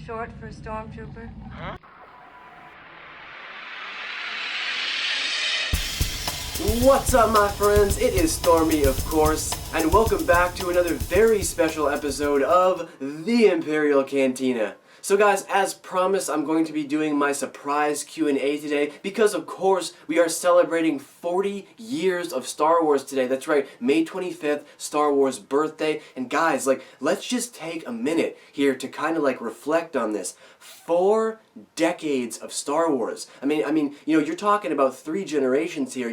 short for stormtrooper? What's up, my friends? It is Stormy, of course, and welcome back to another very special episode of the Imperial Cantina. So guys, as promised, I'm going to be doing my surprise Q&A today because, of course, we are celebrating 40 years of Star Wars today. That's right, May 25th, Star Wars birthday. And guys, let's just take a minute here to kind of reflect on this. 4 decades of Star Wars. I mean, you're talking about 3 generations here.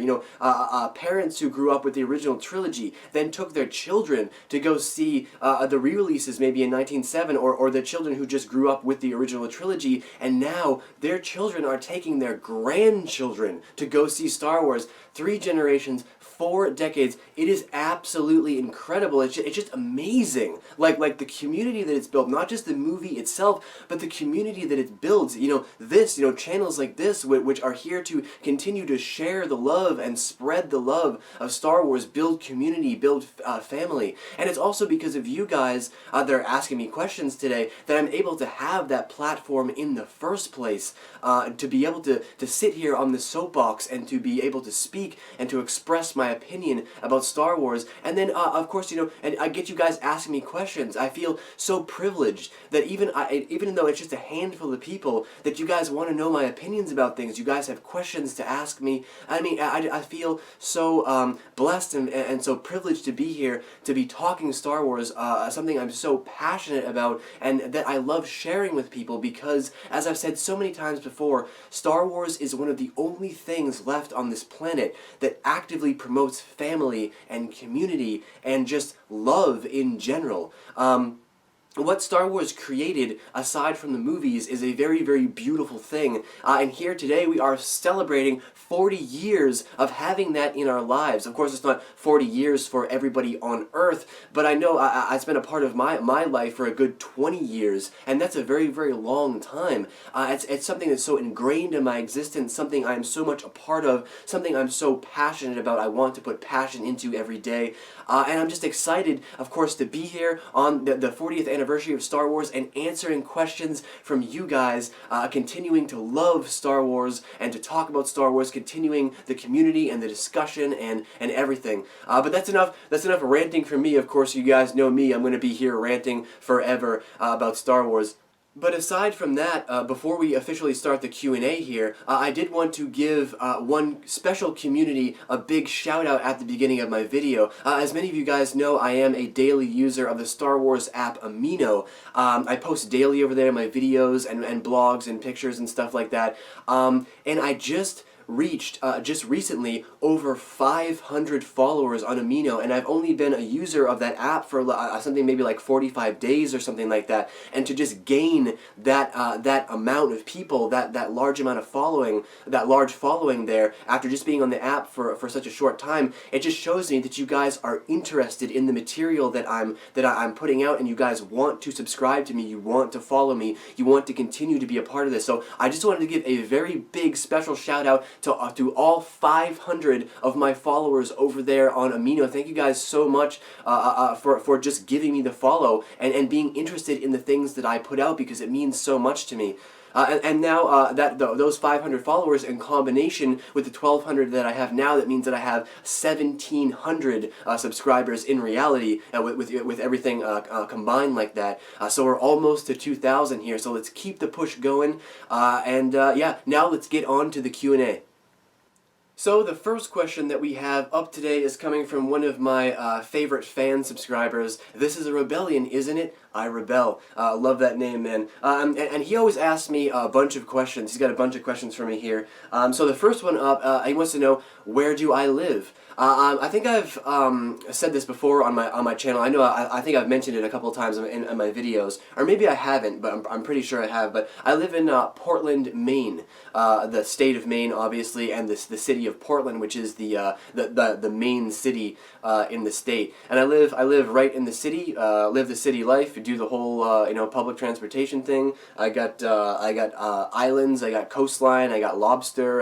Parents who grew up with the original trilogy then took their children to go see the re-releases maybe in 1907, or the children who just grew up with the original trilogy, and now their children are taking their grandchildren to go see Star Wars. 3 generations, 4 decades. It is absolutely incredible. It's just amazing. Like the community that it's built, not just the movie itself, but the community that it builds. Channels like this, which are here to continue to share the love and spread the love of Star Wars, build community, build family. And it's also because of you guys that are asking me questions today that I'm able to have that platform in the first place, to be able to sit here on the soapbox and to be able to speak and to express my opinion about Star Wars. And then, of course, and I get you guys asking me questions. I feel so privileged that even though it's just a handful of people, that you guys want to know my opinions about things. You guys have questions to ask me. I feel so blessed and so privileged to be here, to be talking Star Wars, something I'm so passionate about and that I love sharing with people because, as I've said so many times before, Star Wars is one of the only things left on this planet that actively promotes family and community and just love in general. What Star Wars created, aside from the movies, is a very, very beautiful thing. And here today we are celebrating 40 years of having that in our lives. Of course, it's not 40 years for everybody on Earth, but I know I spent a part of my life for a good 20 years, and that's a very, very long time. It's something that's so ingrained in my existence, something I'm so much a part of, something I'm so passionate about. I want to put passion into every day. And I'm just excited, of course, to be here on the 40th anniversary of Star Wars and answering questions from you guys, continuing to love Star Wars and to talk about Star Wars, continuing the community and the discussion and everything. But that's enough ranting from me. Of course, you guys know me. I'm going to be here ranting forever about Star Wars. But aside from that, before we officially start the Q&A here, I did want to give one special community a big shout out at the beginning of my video. As many of you guys know, I am a daily user of the Star Wars app Amino. I post daily over there my videos and blogs and pictures and stuff like that. And I just reached, just recently, over 500 followers on Amino, and I've only been a user of that app for something maybe like 45 days or something like that, and to just gain that amount of people, that large amount of following, that large following there, after just being on the app for such a short time, it just shows me that you guys are interested in the material that I'm putting out, and you guys want to subscribe to me, you want to follow me, you want to continue to be a part of this. So I just wanted to give a very big special shout out to all 500 of my followers over there on Amino. Thank you guys so much for just giving me the follow and being interested in the things that I put out, because it means so much to me. And now those 500 followers in combination with the 1,200 that I have now, that means that I have 1,700 subscribers in reality, with everything combined like that. So we're almost to 2,000 here. So let's keep the push going. Yeah, now let's get on to the Q&A. So the first question that we have up today is coming from one of my favorite fan subscribers. This is a rebellion, isn't it? I rebel. Love that name, man. And he always asks me a bunch of questions. He's got a bunch of questions for me here. So the first one up, he wants to know, where do I live? I think I've said this before on my channel. I know I think I've mentioned it a couple of times in my videos, or maybe I haven't, but I'm pretty sure I have. But I live in Portland, Maine, the state of Maine, obviously, and the city city of Portland, which is the main city in the state. And I live right in the city, live the city life, do the whole public transportation thing. I got islands, I got coastline, I got lobster,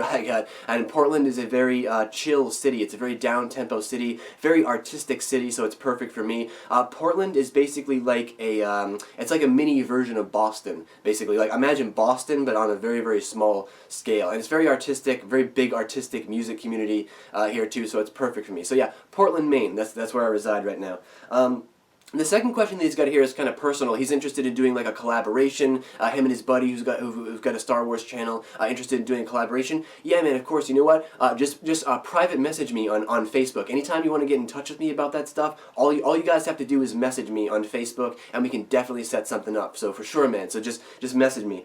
and Portland is a very chill city. It's a very down-tempo city, very artistic city, so it's perfect for me. Portland is basically like it's like a mini version of Boston, basically. Like, imagine Boston, but on a very, very small scale. And it's very artistic, very big artistic music community here too, so it's perfect for me. So yeah, Portland, Maine, that's where I reside right now. The second question that he's got here is kind of personal. He's interested in doing like a collaboration. Him and his buddy who've got a Star Wars channel, interested in doing a collaboration. Yeah, man, of course. You know what? Just private message me on Facebook. Anytime you want to get in touch with me about that stuff, all you guys have to do is message me on Facebook, and we can definitely set something up. So for sure, man. So just message me.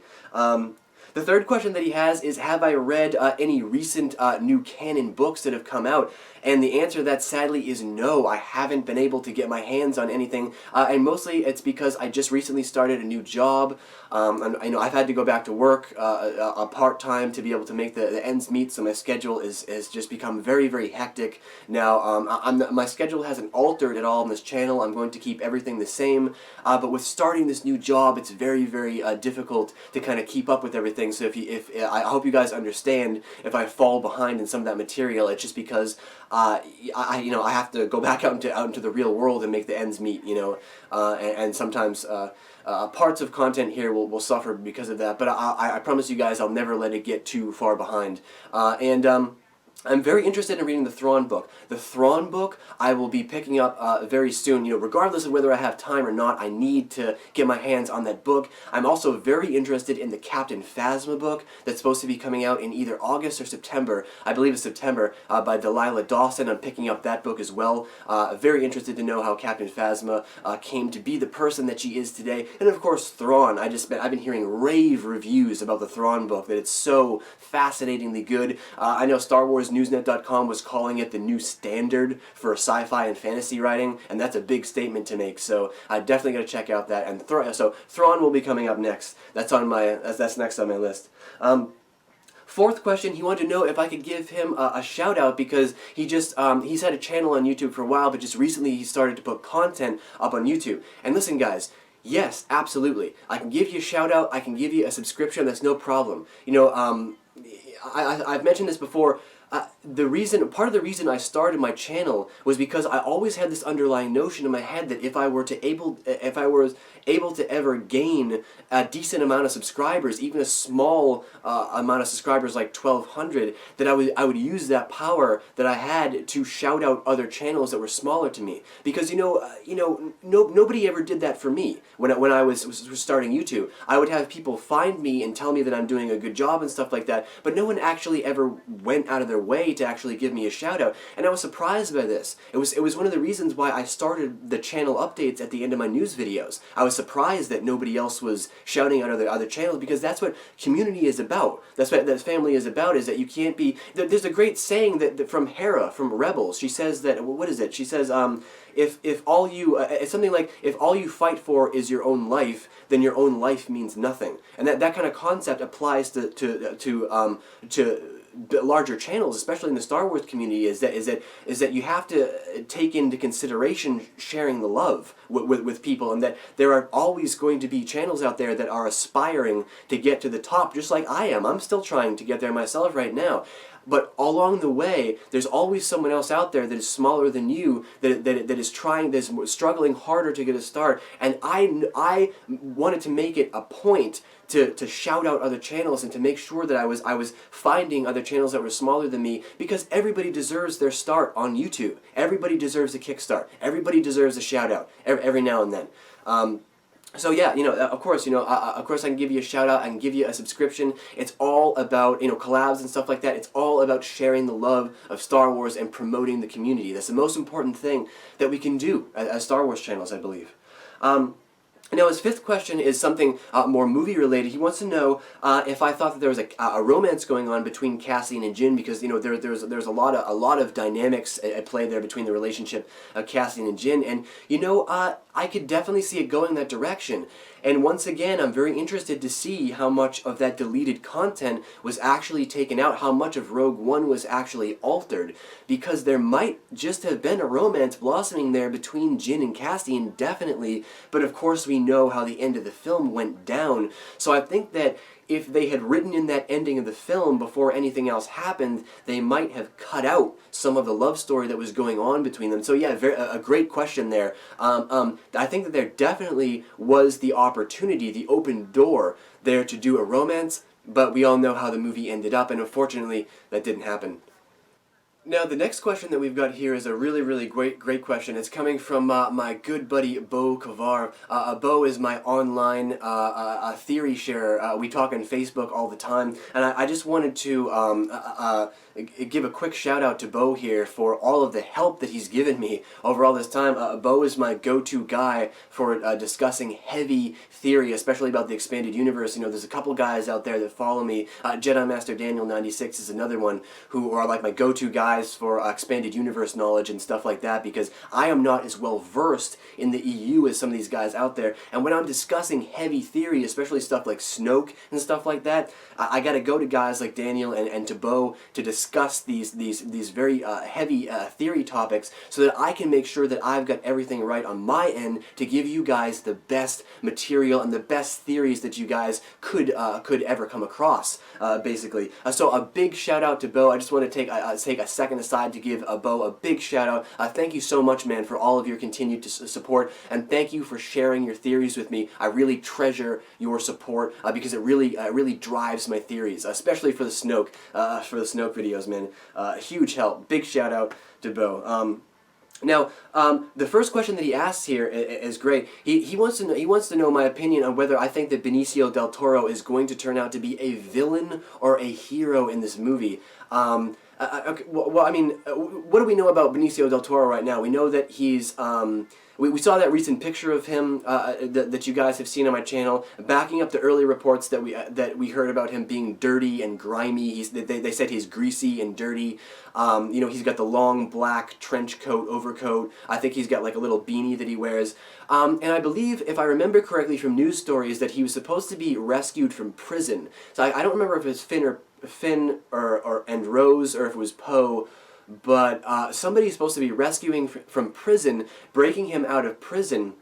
The third question that he has is, have I read any recent new canon books that have come out? And the answer to that, sadly, is no. I haven't been able to get my hands on anything, and mostly it's because I just recently started a new job. And I've had to go back to work part-time to be able to make the ends meet, so my schedule has just become very, very hectic. Now, my schedule hasn't altered at all on this channel. I'm going to keep everything the same, but with starting this new job, it's very, very difficult to kind of keep up with everything. So I hope you guys understand if I fall behind in some of that material. It's just because I have to go back out into the real world and make the ends meet, and sometimes parts of content here will suffer because of that. But I promise you guys, I'll never let it get too far behind. I'm very interested in reading the Thrawn book. The Thrawn book I will be picking up very soon. Regardless of whether I have time or not, I need to get my hands on that book. I'm also very interested in the Captain Phasma book that's supposed to be coming out in either August or September. I believe it's September, by Delilah Dawson. I'm picking up that book as well. Very interested to know how Captain Phasma came to be the person that she is today. And of course, Thrawn. I've been hearing rave reviews about the Thrawn book, that it's so fascinatingly good. I know Star Wars Newsnet.com was calling it the new standard for sci-fi and fantasy writing, and that's a big statement to make, so I definitely got to check out that. And so Thrawn will be coming up next. That's next on my list. Fourth question, he wanted to know if I could give him a shout out because he's had a channel on YouTube for a while, but just recently he started to put content up on YouTube. And listen, guys, yes, absolutely. I can give you a shout out. I can give you a subscription. That's no problem. I've mentioned this before. Part of the reason I started my channel was because I always had this underlying notion in my head that if I was able to ever gain a decent amount of subscribers, even a small amount of subscribers like 1,200, that I would use that power that I had to shout out other channels that were smaller to me. Because nobody ever did that for me when I was starting YouTube. I would have people find me and tell me that I'm doing a good job and stuff like that, but no one actually ever went out of their way to actually give me a shout out, and I was surprised by this. It was one of the reasons why I started the channel updates at the end of my news videos. I was surprised that nobody else was shouting out other channels, because that's what community is about. That's what that family is about, is that you can't be... There's a great saying that from Hera, from Rebels. She says that... What is it? She says, if all you... it's something like, if all you fight for is your own life, then your own life means nothing. And that kind of concept applies to larger channels, especially in the Star Wars community, is that you have to take into consideration sharing the love with people, and that there are always going to be channels out there that are aspiring to get to the top, just like I am. I'm still trying to get there myself right now. But along the way, there's always someone else out there that is smaller than you, that is struggling harder to get a start. And I wanted to make it a point to shout out other channels and to make sure that I was finding other channels that were smaller than me, because everybody deserves their start on YouTube. Everybody deserves a kickstart. Everybody deserves a shout out every now and then. So yeah, of course I can give you a shout out, I can give you a subscription. It's all about, collabs and stuff like that. It's all about sharing the love of Star Wars and promoting the community. That's the most important thing that we can do as Star Wars channels, I believe. Now, his fifth question is something more movie-related. He wants to know if I thought that there was a romance going on between Cassian and Jyn, because there's a lot of dynamics at play there between the relationship of Cassian and Jyn, and I could definitely see it going that direction. And once again, I'm very interested to see how much of that deleted content was actually taken out, how much of Rogue One was actually altered, because there might just have been a romance blossoming there between Jyn and Cassian, definitely, but of course we know how the end of the film went down. So I think that if they had written in that ending of the film before anything else happened, they might have cut out some of the love story that was going on between them. So yeah, a great question there. I think that there definitely was the opportunity, the open door there to do a romance, but we all know how the movie ended up, and unfortunately that didn't happen. Now, the next question that we've got here is a really great question. It's coming from my good buddy Bo Kavar. Bo is my online theory sharer. We talk on Facebook all the time, and I just wanted to give a quick shout out to Bo here for all of the help that he's given me over all this time. Bo is my go-to guy for discussing heavy theory, especially about the expanded universe. You know, there's a couple guys out there that follow me. Jedi Master Daniel 96 is another one, who are like my go-to guys for expanded universe knowledge and stuff like that, because I am not as well versed in the EU as some of these guys out there. And when I'm discussing heavy theory, especially stuff like Snoke and stuff like that, I got to go to guys like Daniel and to Bo to discuss these very heavy theory topics, so that I can make sure that I've got everything right on my end to give you guys the best material and the best theories that you guys could ever come across, basically. So a big shout out to Bo. I just want to take a second aside to give Bo a big shout out. Thank you so much, man, for all of your continued support, and thank you for sharing your theories with me. I really treasure your support because it really drives my theories, especially for the Snoke videos, man. Huge help. Big shout out to Bo. Now, the first question that he asks here is great. He wants to know my opinion on whether I think that Benicio del Toro is going to turn out to be a villain or a hero in this movie. Okay, well, I mean, what do we know about Benicio del Toro right now? We know that he's we saw that recent picture of him that you guys have seen on my channel, backing up the early reports that we heard about him being dirty and grimy. They said he's greasy and dirty. You know, he's got the long black trench coat, overcoat. I think he's got like a little beanie that he wears. And I believe, if I remember correctly from news stories, that he was supposed to be rescued from prison. So I don't remember if it was Finn and Rose, or if it was Poe, but somebody's supposed to be rescuing from prison, breaking him out of prison.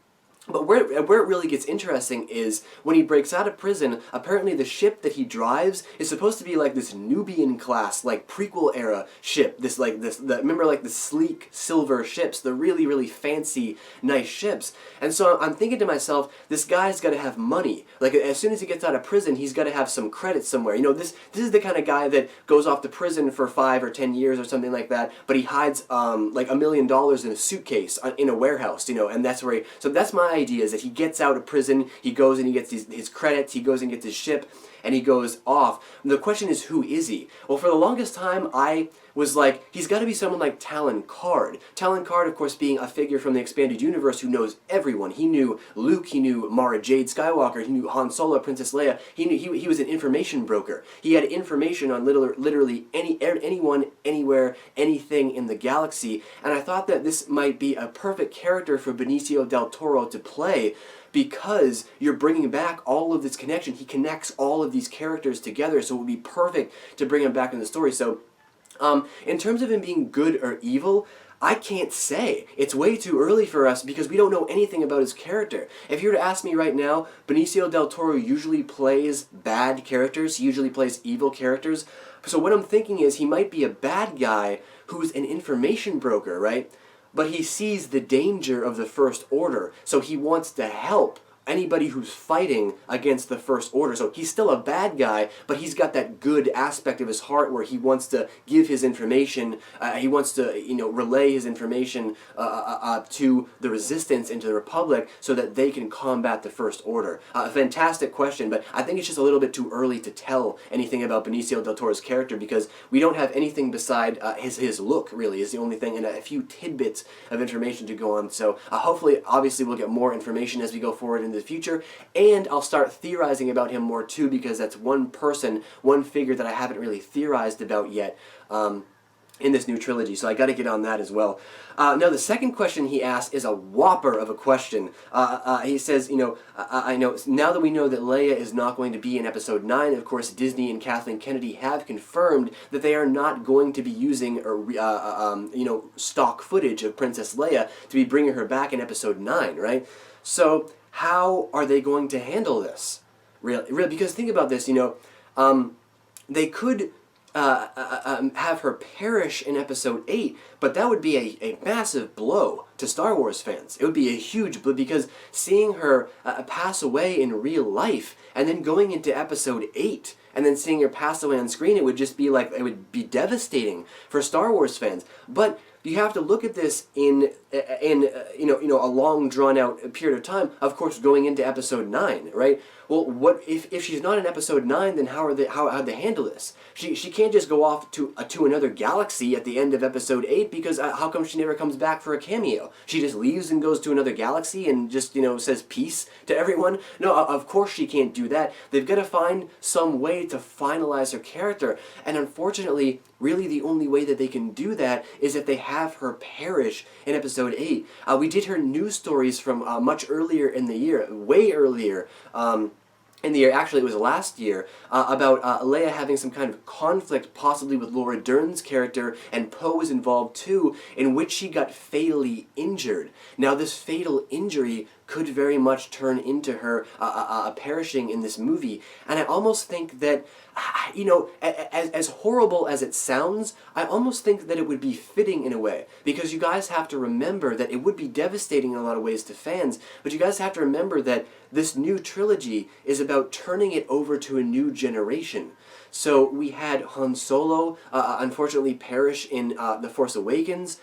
But where it really gets interesting is when he breaks out of prison, apparently the ship that he drives is supposed to be like this Nubian class, like prequel era ship. Remember like the sleek silver ships, the really fancy, nice ships. And so I'm thinking to myself, this guy's got to have money. Like as soon as he gets out of prison, he's got to have some credits somewhere. You know, this is the kind of guy that goes off to prison for 5 or 10 years or something like that, but he hides like $1 million in a suitcase in a warehouse. You know, and that's where so that's my idea, is that he gets out of prison, he goes and he gets his credits, he goes and gets his ship, and he goes off. And the question is, who is he? Well, for the longest time, I was like, he's got to be someone like Talon Karrde. Talon Karrde, of course, being a figure from the expanded universe who knows everyone. He knew Luke, he knew Mara Jade Skywalker, he knew Han Solo, Princess Leia. He was an information broker. He had information on literally anyone, anywhere, anything in the galaxy. And I thought that this might be a perfect character for Benicio del Toro to play, because you're bringing back all of this connection. He connects all of these characters together, so it would be perfect to bring him back in the story. So, in terms of him being good or evil, I can't say. It's way too early for us because we don't know anything about his character. If you were to ask me right now, Benicio del Toro usually plays bad characters. He usually plays evil characters. So what I'm thinking is he might be a bad guy who's an information broker, right? But he sees the danger of the First Order, so he wants to help anybody who's fighting against the First Order. So he's still a bad guy, but he's got that good aspect of his heart where he wants to give his information, he wants to, relay his information to the Resistance and to the Republic so that they can combat the First Order. A fantastic question, but I think it's just a little bit too early to tell anything about Benicio del Toro's character because we don't have anything beside his look, really, is the only thing, and a few tidbits of information to go on. So hopefully, obviously, we'll get more information as we go forward in the future, and I'll start theorizing about him more too, because that's one figure that I haven't really theorized about yet. in this new trilogy, so I got to get on that as well. Now, the second question he asked is a whopper of a question. He says, I know, now that we know that Leia is not going to be in Episode 9, of course, Disney and Kathleen Kennedy have confirmed that they are not going to be using, stock footage of Princess Leia to be bringing her back in Episode 9, right? So, how are they going to handle this? Really, because think about this, they could have her perish in Episode 8, but that would be a massive blow to Star Wars fans. It would be a huge blow, because seeing her pass away in real life, and then going into Episode 8, and then seeing her pass away on screen, it would just be like, it would be devastating for Star Wars fans. But you have to look at this in a long drawn out period of time. Of course, going into Episode 9, right? Well, what if she's not in Episode 9? Then how'd they handle this? She can't just go off to another galaxy at the end of Episode 8, because how come she never comes back for a cameo? She just leaves and goes to another galaxy and just says peace to everyone? No, of course she can't do that. They've got to find some way to finalize her character, and unfortunately, really the only way that they can do that is if they have her perish in Episode 8. We did hear news stories from much earlier in the year, way earlier, in the year, actually it was last year, about Leia having some kind of conflict possibly with Laura Dern's character, and Poe was involved too, in which she got fatally injured. Now this fatal injury could very much turn into her perishing in this movie, and I almost think that, as horrible as it sounds, I almost think that it would be fitting in a way, because you guys have to remember that it would be devastating in a lot of ways to fans, but you guys have to remember that this new trilogy is about turning it over to a new generation. So we had Han Solo unfortunately perish in The Force Awakens.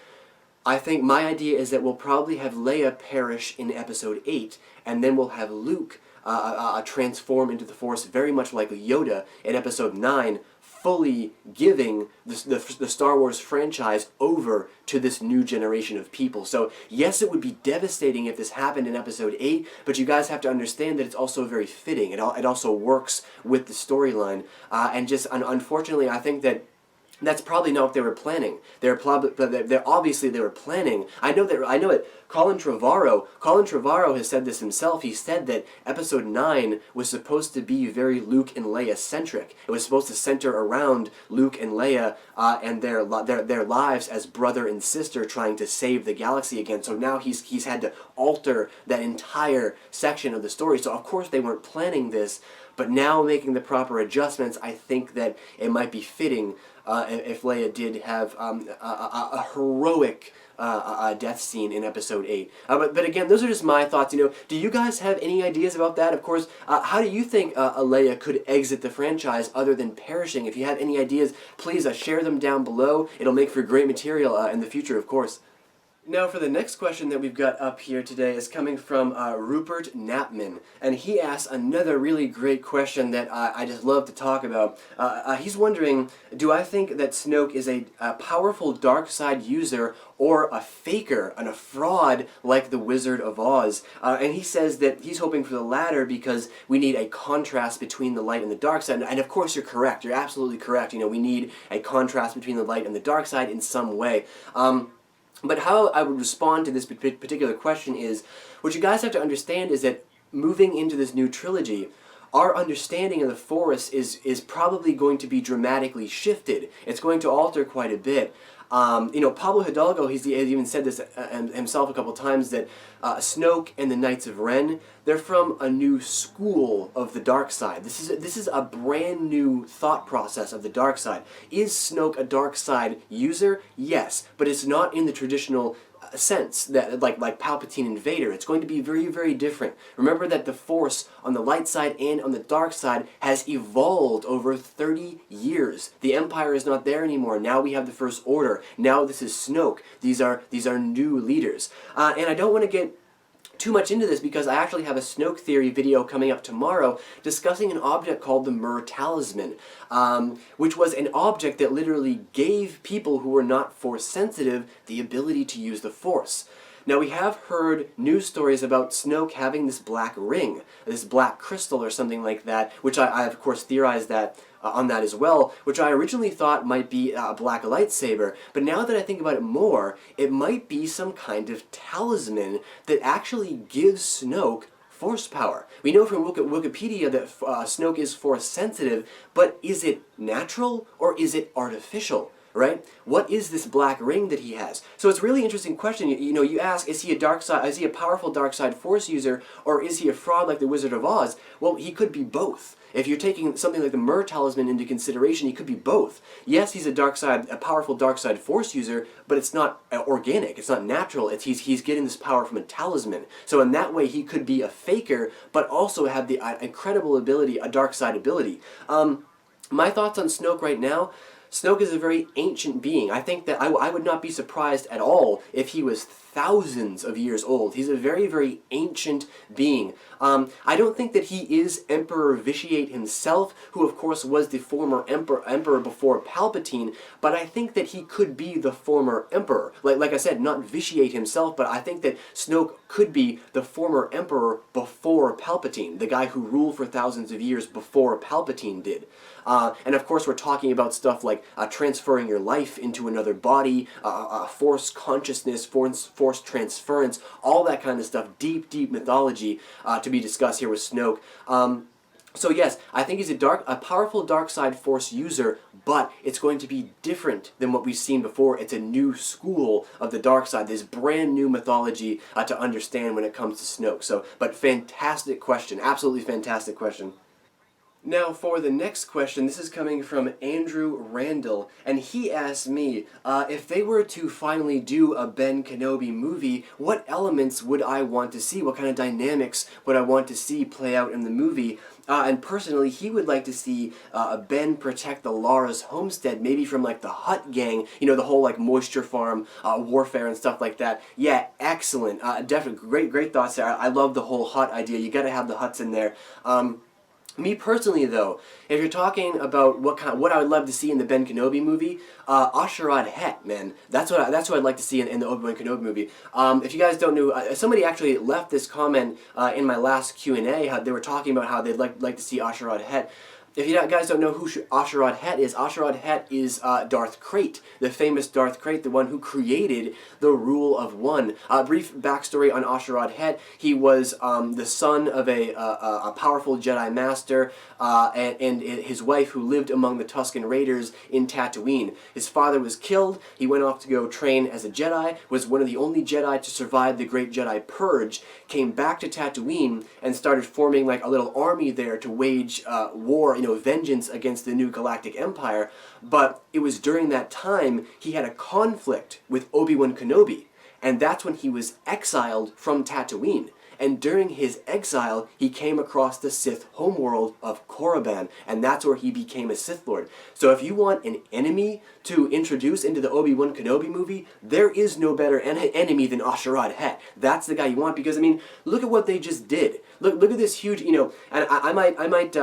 I think my idea is that we'll probably have Leia perish in Episode 8, and then we'll have Luke transform into the Force very much like Yoda in Episode 9, fully giving the Star Wars franchise over to this new generation of people. So yes, it would be devastating if this happened in Episode 8, but you guys have to understand that it's also very fitting. It also works with the storyline, and unfortunately, I think that that's probably not what they were planning. They're obviously they were planning. I know it. Colin Trevorrow has said this himself. He said that Episode 9 was supposed to be very Luke and Leia centric. It was supposed to center around Luke and Leia and their lives as brother and sister trying to save the galaxy again. So now he's had to alter that entire section of the story. So of course they weren't planning this, but now making the proper adjustments, I think that it might be fitting if Leia did have a heroic death scene in Episode 8. But again, those are just my thoughts. Do you guys have any ideas about that? Of course, how do you think Leia could exit the franchise other than perishing? If you have any ideas, please share them down below. It'll make for great material in the future, of course. Now for the next question that we've got up here today is coming from Rupert Knapman, and he asks another really great question that I just love to talk about. He's wondering, do I think that Snoke is a powerful dark side user or a faker and a fraud like the Wizard of Oz? And he says that he's hoping for the latter because we need a contrast between the light and the dark side. And of course you're correct, you're absolutely correct. We need a contrast between the light and the dark side in some way. But how I would respond to this particular question is, what you guys have to understand is that moving into this new trilogy, our understanding of the Force is probably going to be dramatically shifted. It's going to alter quite a bit. Pablo Hidalgo, he's even said this himself a couple times, that Snoke and the Knights of Ren, they're from a new school of the dark side. This is a brand new thought process of the dark side. Is Snoke a dark side user? Yes, but it's not in the traditional sense that like Palpatine and Vader. It's going to be very, very different. Remember that the Force on the light side and on the dark side has evolved over 30 years. The Empire is not there anymore. Now we have the First Order. Now this is Snoke. These are new leaders. And I don't want to get too much into this because I actually have a Snoke theory video coming up tomorrow discussing an object called the Myrrh Talisman, which was an object that literally gave people who were not Force sensitive the ability to use the Force. Now we have heard news stories about Snoke having this black ring, this black crystal or something like that, which I of course theorized that on that as well, which I originally thought might be a black lightsaber, but now that I think about it more, it might be some kind of talisman that actually gives Snoke Force power. We know from Wikipedia that Snoke is Force sensitive, but is it natural or is it artificial? Right? What is this black ring that he has? So it's a really interesting question. You ask, is he a powerful dark side Force user, or is he a fraud like the Wizard of Oz? Well, he could be both. If you're taking something like the Myrrh Talisman into consideration, he could be both. Yes, he's a powerful dark side Force user, but it's not organic. It's not natural. He's getting this power from a talisman. So in that way, he could be a faker, but also have the incredible ability, a dark side ability. My thoughts on Snoke right now. Snoke is a very ancient being. I think that I would not be surprised at all if he was thousands of years old. He's a very, very ancient being. I don't think that he is Emperor Vitiate himself, who of course was the former emperor before Palpatine, but I think that he could be the former emperor. Like I said, not Vitiate himself, but I think that Snoke could be the former emperor before Palpatine, the guy who ruled for thousands of years before Palpatine did. And of course we're talking about stuff like transferring your life into another body, Force consciousness, Force transference, all that kind of stuff, deep, deep mythology to be discussed here with Snoke. So yes, I think he's a powerful dark side Force user, but it's going to be different than what we've seen before. It's a new school of the dark side, this brand new mythology to understand when it comes to Snoke. So, but fantastic question, absolutely fantastic question. Now for the next question, this is coming from Andrew Randall, and he asked me, if they were to finally do a Ben Kenobi movie, what elements would I want to see? What kind of dynamics would I want to see play out in the movie? And personally, he would like to see Ben protect the Lara's homestead, maybe from like the Hutt gang, the whole like moisture farm warfare and stuff like that. Yeah, excellent. Definitely great thoughts there. I love the whole Hutt idea. You gotta have the Hutts in there. Me personally, though, if you're talking about what I would love to see in the Ben Kenobi movie, Asherad Het, man, that's what I'd like to see in the Obi-Wan Kenobi movie. If you guys don't know, somebody actually left this comment in my last Q&A. How they were talking about how they'd like to see Asherad Het. If you guys don't know who Asherad Het is Darth Krayt, the famous Darth Krayt, the one who created the Rule of One. Brief backstory on Asherad Het: he was the son of a powerful Jedi Master and his wife, who lived among the Tusken Raiders in Tatooine. His father was killed. He went off to go train as a Jedi, was one of the only Jedi to survive the Great Jedi Purge, came back to Tatooine and started forming like a little army there to wage war, vengeance against the new Galactic Empire. But it was during that time he had a conflict with Obi-Wan Kenobi, and that's when he was exiled from Tatooine. And during his exile, he came across the Sith homeworld of Korriban, and that's where he became a Sith Lord. So if you want an enemy to introduce into the Obi-Wan Kenobi movie, there is no better enemy than Asherad Het. That's the guy you want, because, I mean, look at what they just did. Look at this huge, and I might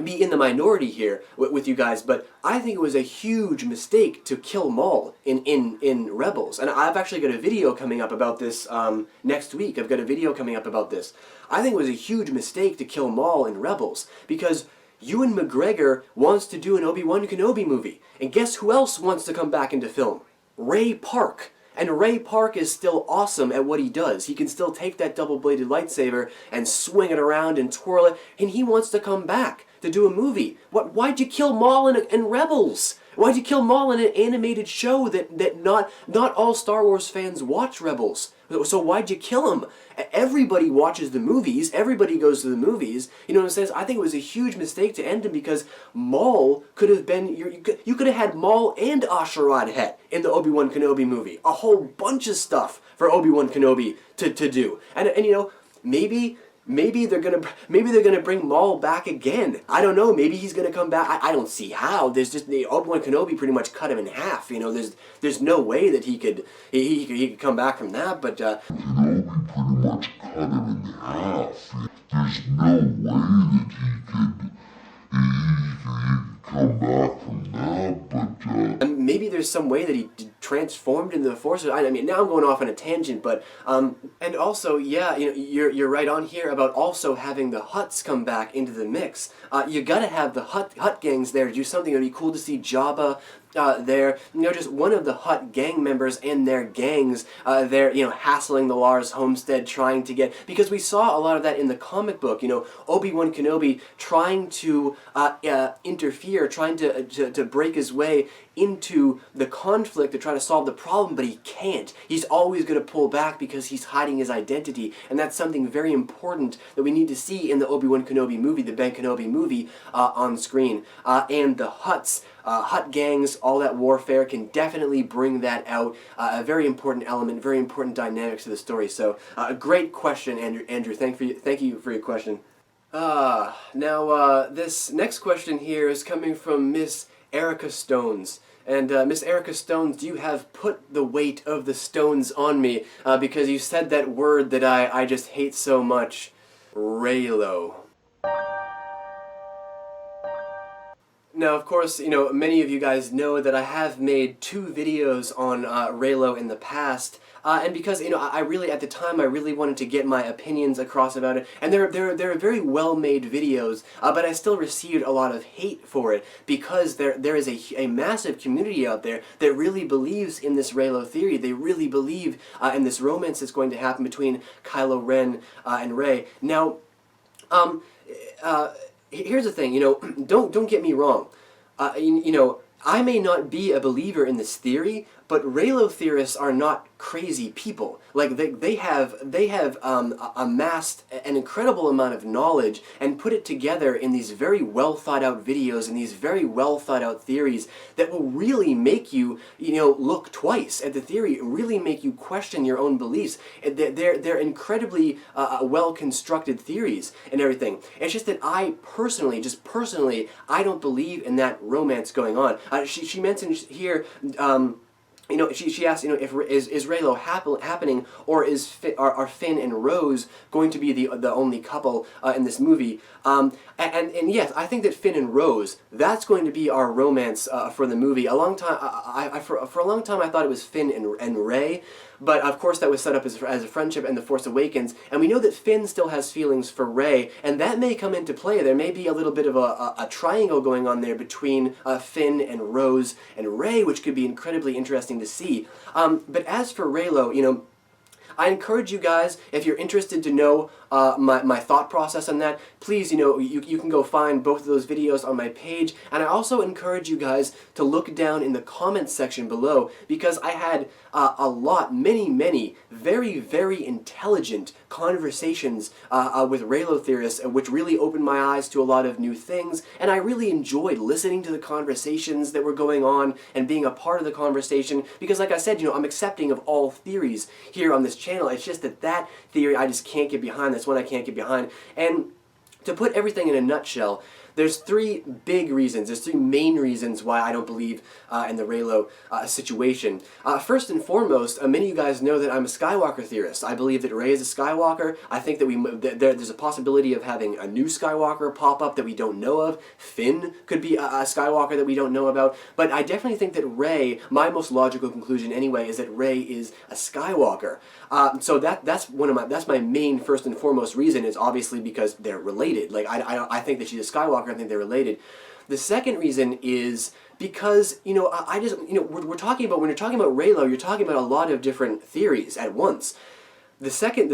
be in the minority here with you guys, but I think it was a huge mistake to kill Maul in Rebels. And I've actually got a video coming up about this next week. I've got a video coming up about this. I think it was a huge mistake to kill Maul in Rebels, because Ewan McGregor wants to do an Obi-Wan Kenobi movie. And guess who else wants to come back into film? Ray Park. And Ray Park is still awesome at what he does. He can still take that double-bladed lightsaber and swing it around and twirl it, and he wants to come back to do a movie. Why'd you kill Maul in Rebels? Why'd you kill Maul in an animated show that not all Star Wars fans watch Rebels? So why'd you kill him? Everybody watches the movies. Everybody goes to the movies. You know what I'm saying? I think it was a huge mistake to end him, because Maul could have been... You could have had Maul and Asherad Het in the Obi-Wan Kenobi movie. A whole bunch of stuff for Obi-Wan Kenobi to do. And maybe they're gonna bring Maul back again. I don't know. Maybe he's gonna come back. I don't see how. There's just Obi-Wan Kenobi pretty much cut him in half. There's no way that he could come back from that. But Kenobi pretty much cut him in half. There's no way that he could come back from that. But maybe there's some way that he transformed into the Force. I mean, now I'm going off on a tangent, but and also, yeah, you're right on here about also having the Hutts come back into the mix. You gotta have the Hutt gangs there to do something. It'd be cool to see Jabba there, just one of the Hutt gang members and their gangs there, hassling the Lars homestead, trying to get, because we saw a lot of that in the comic book, Obi-Wan Kenobi trying to interfere, trying to break his way into the conflict to try to solve the problem, but he can't. He's always going to pull back because he's hiding his identity, and that's something very important that we need to see in the Obi-Wan Kenobi movie, the Ben Kenobi movie, on screen. And the Hutts, Hutt gangs, all that warfare can definitely bring that out. A very important element, very important dynamics to the story. So, a great question, Andrew. Thank you for your question. Now, this next question here is coming from Miss Erica Stones. And Miss Erica Stones, you have put the weight of the stones on me because you said that word that I just hate so much, Reylo. Now, of course, many of you guys know that I have made 2 videos on Reylo in the past, and because, I really, at the time, I really wanted to get my opinions across about it, and they're very well-made videos, but I still received a lot of hate for it, because there is a massive community out there that really believes in this Reylo theory. They really believe in this romance that's going to happen between Kylo Ren and Rey. Now, here's the thing, don't get me wrong. I may not be a believer in this theory, but Reylo theorists are not crazy people. Like, they have amassed an incredible amount of knowledge and put it together in these very well thought out videos and these very well thought out theories that will really make you, look twice at the theory, really make you question your own beliefs. They're incredibly well constructed theories and everything. It's just that I personally, I don't believe in that romance going on. She mentioned here, she asked, if is Reylo happening, or are Finn and Rose going to be the only couple in this movie? And yes, I think that Finn and Rose, that's going to be our romance for the movie. For a long time, I thought it was Finn and Rey. But of course that was set up as a friendship in The Force Awakens, and we know that Finn still has feelings for Rey, and that may come into play. There may be a little bit of a triangle going on there between Finn and Rose and Rey, which could be incredibly interesting to see. But as for Reylo, I encourage you guys, if you're interested to know my thought process on that, please, you can go find both of those videos on my page, and I also encourage you guys to look down in the comments section below, because I had many, very, very intelligent conversations with Reylo theorists, which really opened my eyes to a lot of new things, and I really enjoyed listening to the conversations that were going on and being a part of the conversation, because like I said, I'm accepting of all theories here on this channel. It's just that theory I just can't get behind. That's one I can't get behind. And to put everything in a nutshell, there's 3 big reasons, there's 3 main reasons why I don't believe in the Reylo situation. First and foremost, many of you guys know that I'm a Skywalker theorist. I believe that Rey is a Skywalker. I think that there's a possibility of having a new Skywalker pop up that we don't know of. Finn could be a Skywalker that we don't know about. But I definitely think that Rey, my most logical conclusion anyway, is that Rey is a Skywalker. So that's my main first and foremost reason, is obviously because they're related. Like, I think that she's a Skywalker. I think they're related. The second reason is because, when you're talking about Reylo, you're talking about a lot of different theories at once. The second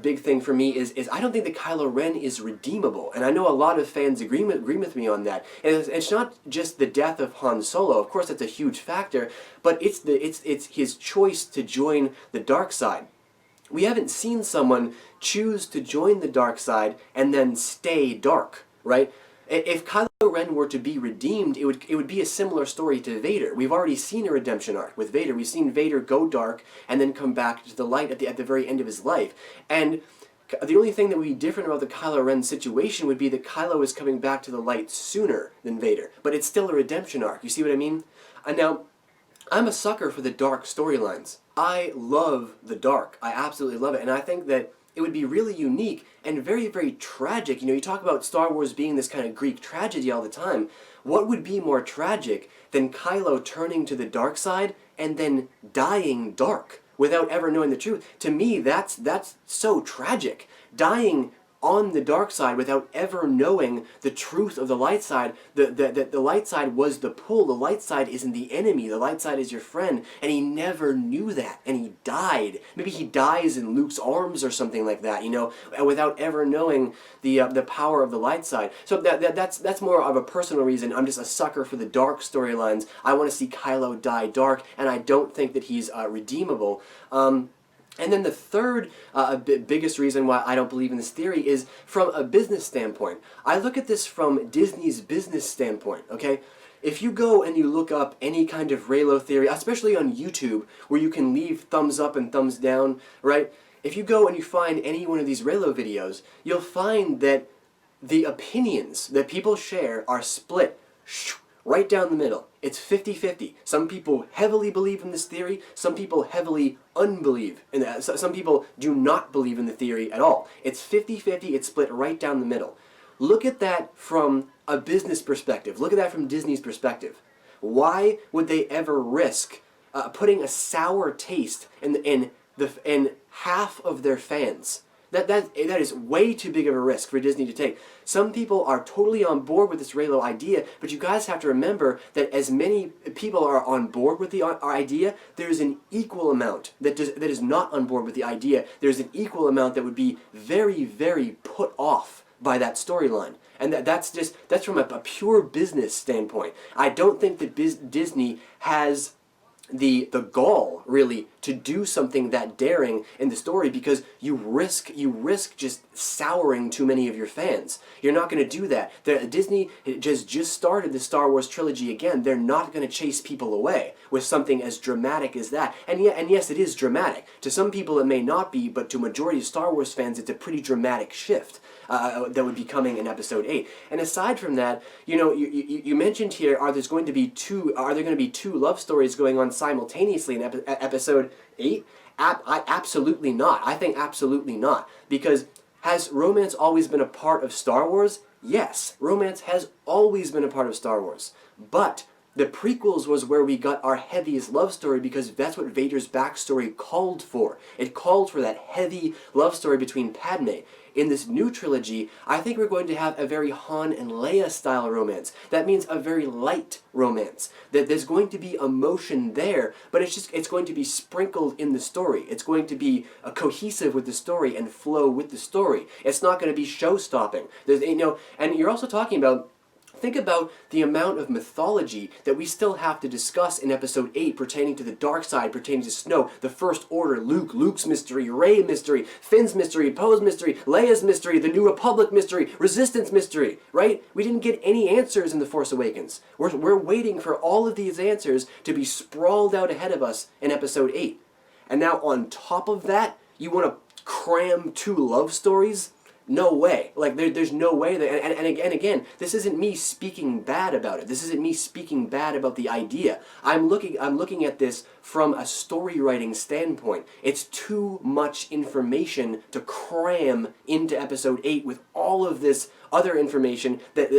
big thing for me is I don't think that Kylo Ren is redeemable, and I know a lot of fans agree with me on that. And it's not just the death of Han Solo. Of course, that's a huge factor, but it's his choice to join the dark side. We haven't seen someone choose to join the dark side and then stay dark, right? If Kylo Ren were to be redeemed, it would be a similar story to Vader. We've already seen a redemption arc with Vader. We've seen Vader go dark and then come back to the light at the very end of his life. And the only thing that would be different about the Kylo Ren situation would be that Kylo is coming back to the light sooner than Vader. But it's still a redemption arc. You see what I mean? And now, I'm a sucker for the dark storylines. I love the dark. I absolutely love it. And I think that it would be really unique and very, very tragic. You talk about Star Wars being this kind of Greek tragedy all the time. What would be more tragic than Kylo turning to the dark side and then dying dark without ever knowing the truth? To me, that's so tragic. Dying on the dark side without ever knowing the truth of the light side. The light side was the pull. The light side isn't the enemy. The light side is your friend. And he never knew that. And he died. Maybe he dies in Luke's arms or something like that, without ever knowing the power of the light side. So that's more of a personal reason. I'm just a sucker for the dark storylines. I want to see Kylo die dark, and I don't think that he's redeemable. And then the third biggest reason why I don't believe in this theory is from a business standpoint. I look at this from Disney's business standpoint, okay? If you go and you look up any kind of Reylo theory, especially on YouTube, where you can leave thumbs up and thumbs down, right? If you go and you find any one of these Reylo videos, you'll find that the opinions that people share are split right down the middle. It's 50-50. Some people heavily believe in this theory, some people heavily unbelieve in that. Some people do not believe in the theory at all. It's 50-50, it's split right down the middle. Look at that from a business perspective. Look at that from Disney's perspective. Why would they ever risk putting a sour taste in half of their fans? That is way too big of a risk for Disney to take. Some people are totally on board with this Reylo idea, but you guys have to remember that as many people are on board with the idea, there's an equal amount that is not on board with the idea. There's an equal amount that would be very, very put off by that storyline. And that's from a pure business standpoint. I don't think that Disney has the gall really to do something that daring in the story, because you risk just souring too many of your fans. You're not going to do that. Disney just started the Star Wars trilogy again. They're not going to chase people away with something as dramatic as that. And yes, it is dramatic. To some people it may not be, but to majority of Star Wars fans it's a pretty dramatic shift that would be coming in Episode 8. And aside from that, you mentioned here, are there going to be two love stories going on simultaneously in Episode 8? Absolutely not. I think absolutely not. Because has romance always been a part of Star Wars? Yes, romance has always been a part of Star Wars. But the prequels was where we got our heaviest love story, because that's what Vader's backstory called for. It called for that heavy love story between Padme. In this new trilogy, I think we're going to have a very Han and Leia style romance. That means a very light romance. That there's going to be emotion there, but it's going to be sprinkled in the story. It's going to be cohesive with the story and flow with the story. It's not going to be show-stopping. And you're also talking about, think about the amount of mythology that we still have to discuss in Episode 8 pertaining to the dark side, pertaining to Snoke, the First Order, Luke's mystery, Rey mystery, Finn's mystery, Poe's mystery, Leia's mystery, the New Republic mystery, Resistance mystery, right? We didn't get any answers in The Force Awakens. We're waiting for all of these answers to be sprawled out ahead of us in Episode 8. And now on top of that, you want to cram 2 love stories? No way. Like, there's no way that, and again, this isn't me speaking bad about it. This isn't me speaking bad about the idea. I'm looking at this from a story writing standpoint. It's too much information to cram into Episode 8 with all of this other information that,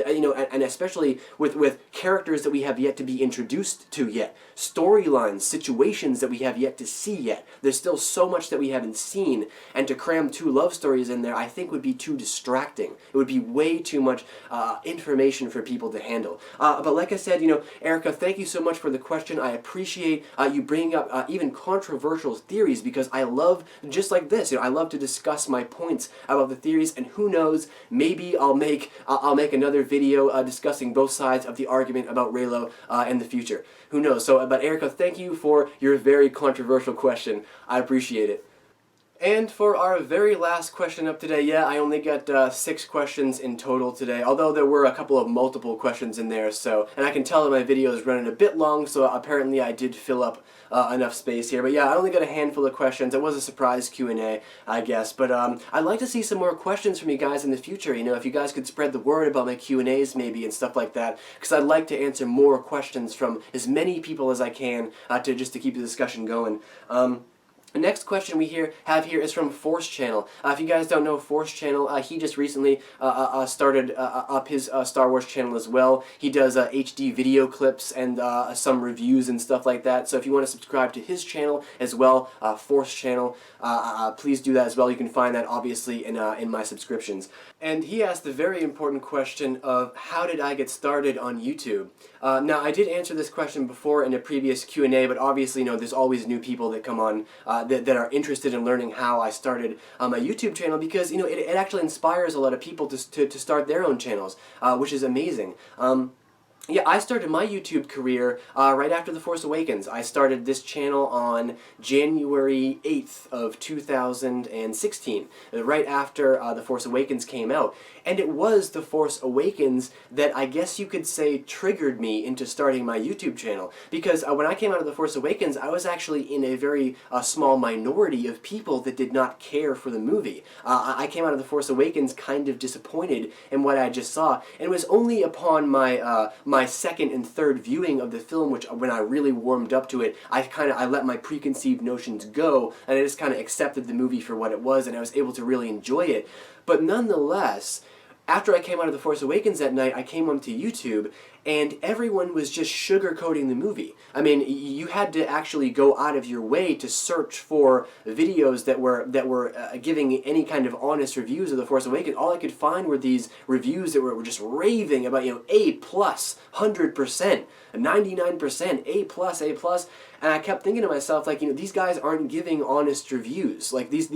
and especially with characters that we have yet to be introduced to yet. Storylines, situations that we have yet to see yet. There's still so much that we haven't seen, and to cram 2 love stories in there, I think would be too distracting. It would be way too much information for people to handle. But like I said, Erica, thank you so much for the question. I appreciate you bringing up even controversial theories, because I love, just like this, I love to discuss my points about the theories, and who knows, maybe I'll make another video discussing both sides of the argument about Reylo in the future. Who knows? So, but Erica, thank you for your very controversial question. I appreciate it. And for our very last question up today, yeah, I only got 6 questions in total today, although there were a couple of multiple questions in there, and I can tell that my video is running a bit long, so apparently I did fill up enough space here. But yeah, I only got a handful of questions. It was a surprise Q&A, I guess, but I'd like to see some more questions from you guys in the future. If you guys could spread the word about my Q&As maybe and stuff like that, because I'd like to answer more questions from as many people as I can to keep the discussion going. The next question we have here is from Force Channel. If you guys don't know Force Channel, he just recently started up his Star Wars channel as well. He does HD video clips and some reviews and stuff like that. So if you want to subscribe to his channel as well, Force Channel, please do that as well. You can find that obviously in my subscriptions. And he asked the very important question of how did I get started on YouTube? Now I did answer this question before in a previous Q&A, but obviously there's always new people that come on that are interested in learning how I started my YouTube channel, because it actually inspires a lot of people to start their own channels, which is amazing. Yeah, I started my YouTube career right after The Force Awakens. I started this channel on January 8th of 2016, right after The Force Awakens came out. And it was The Force Awakens that I guess you could say triggered me into starting my YouTube channel. Because when I came out of The Force Awakens, I was actually in a very small minority of people that did not care for the movie. I came out of The Force Awakens kind of disappointed in what I just saw, and it was only upon my second and third viewing of the film, when I really warmed up to it, I let my preconceived notions go, and I just kind of accepted the movie for what it was, and I was able to really enjoy it. But nonetheless, after I came out of The Force Awakens that night, I came onto YouTube, and everyone was just sugarcoating the movie. I mean, you had to actually go out of your way to search for videos that were giving any kind of honest reviews of The Force Awakens. All I could find were these reviews that were just raving about, A+, 100%, 99%, A+, and I kept thinking to myself, like, these guys aren't giving honest reviews. Like, these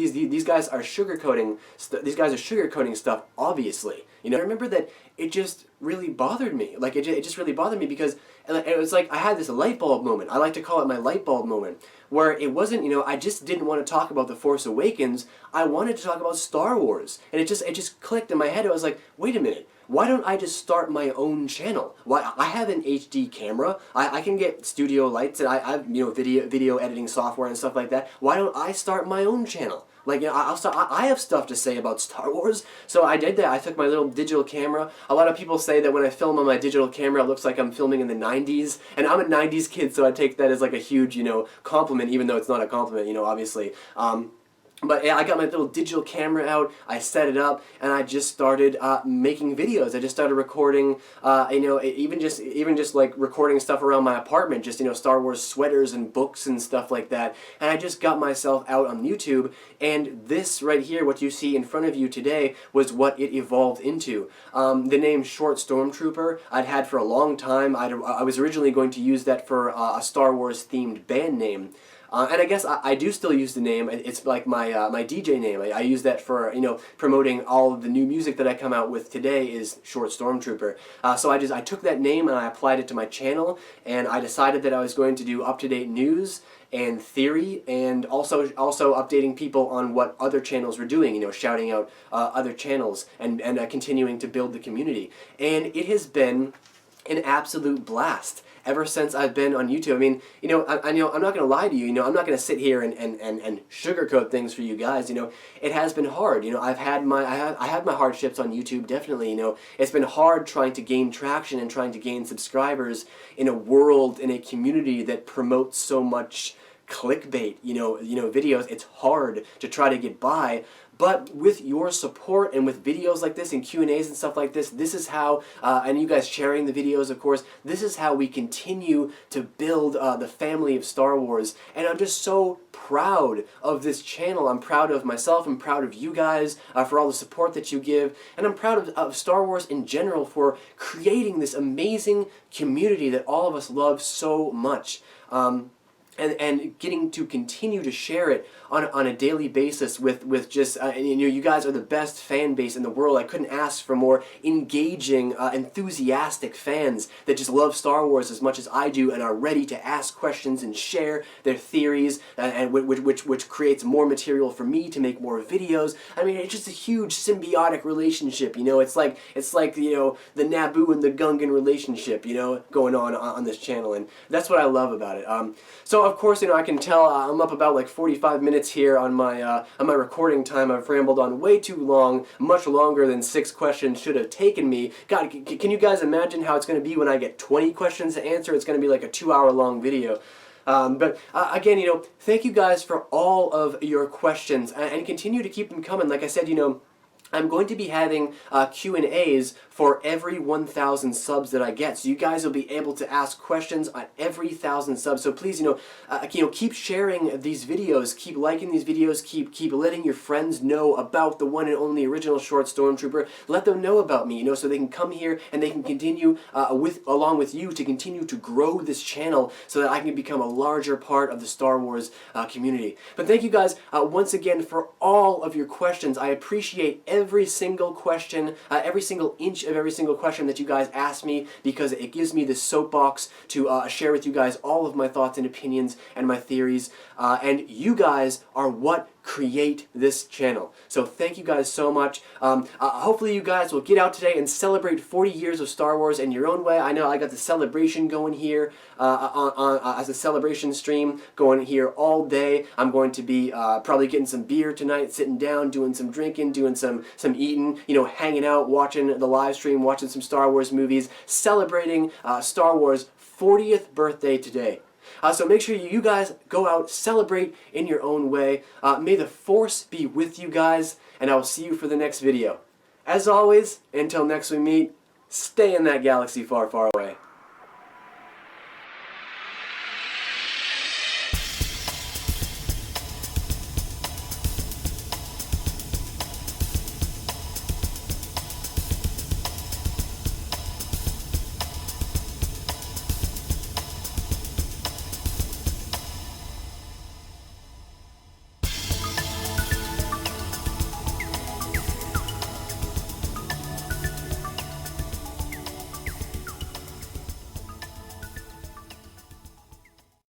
guys are sugarcoating. These guys are sugarcoating stuff, obviously. I remember that it just really bothered me. Like, it just really bothered me, because it was like I had this light bulb moment. I like to call it my light bulb moment, where it wasn't, I just didn't want to talk about The Force Awakens. I wanted to talk about Star Wars, and it just clicked in my head. I was like, wait a minute. Why don't I just start my own channel? Why, I have an HD camera. I can get studio lights, and I have video editing software and stuff like that. Why don't I start my own channel? Like, I have stuff to say about Star Wars, so I did that. I took my little digital camera. A lot of people say that when I film on my digital camera, it looks like I'm filming in the 90s, and I'm a 90s kid, so I take that as like a huge, compliment, even though it's not a compliment, obviously. But yeah, I got my little digital camera out, I set it up, and I just started making videos. I just started recording, even just like recording stuff around my apartment, just, Star Wars sweaters and books and stuff like that. And I just got myself out on YouTube, and this right here, what you see in front of you today, was what it evolved into. The name Short Stormtrooper I'd had for a long time. I was originally going to use that for a Star Wars themed band name. And I guess I do still use the name. It's like my DJ name. I use that for promoting all of the new music that I come out with today is Short Stormtrooper. So I took that name and I applied it to my channel, and I decided that I was going to do up-to-date news and theory, and also updating people on what other channels were doing. Shouting out other channels and continuing to build the community. And it has been an absolute blast ever since I've been on YouTube. I mean, I'm not going to lie to you. I'm not going to sit here and sugarcoat things for you guys. It has been hard. I had my hardships on YouTube, definitely. It's been hard trying to gain traction and trying to gain subscribers in a world, in a community that promotes so much clickbait, videos. It's hard to try to get by. But with your support and with videos like this and Q&As and stuff like this is how, and you guys sharing the videos, of course, this is how we continue to build the family of Star Wars. And I'm just so proud of this channel. I'm proud of myself. I'm proud of you guys for all the support that you give. And I'm proud of Star Wars in general for creating this amazing community that all of us love so much. And getting to continue to share it on a daily basis with just, you guys are the best fan base in the world. I couldn't ask for more engaging, enthusiastic fans that just love Star Wars as much as I do and are ready to ask questions and share their theories, and which creates more material for me to make more videos. I mean, it's just a huge symbiotic relationship, It's like the Naboo and the Gungan relationship, going on this channel, and that's what I love about it. So of course, I can tell I'm up about like 45 minutes here on my recording time. I've rambled on way too long, much longer than 6 questions should have taken me. God, can you guys imagine how it's going to be when I get 20 questions to answer? It's going to be like a 2-hour long video. Again, thank you guys for all of your questions, and continue to keep them coming. Like I said, I'm going to be having Q&As for every 1,000 subs that I get, so you guys will be able to ask questions on every 1,000 subs. So please, keep sharing these videos, keep liking these videos, keep letting your friends know about the one and only original short Stormtrooper. Let them know about me, so they can come here and they can continue along with you to continue to grow this channel, so that I can become a larger part of the Star Wars community. But thank you guys once again for all of your questions. I appreciate every single question, every single inch of every single question that you guys ask me, because it gives me this soapbox to share with you guys all of my thoughts and opinions and my theories. And you guys are what create this channel. So thank you guys so much. Hopefully you guys will get out today and celebrate 40 years of Star Wars in your own way. I know I got the celebration going here as a celebration stream going here all day. I'm going to be probably getting some beer tonight, sitting down, doing some drinking, doing some eating, hanging out, watching the live stream, watching some Star Wars movies, celebrating Star Wars 40th birthday today. So make sure you guys go out, celebrate in your own way. May the Force be with you guys, and I will see you for the next video. As always, until next we meet, stay in that galaxy far, far away.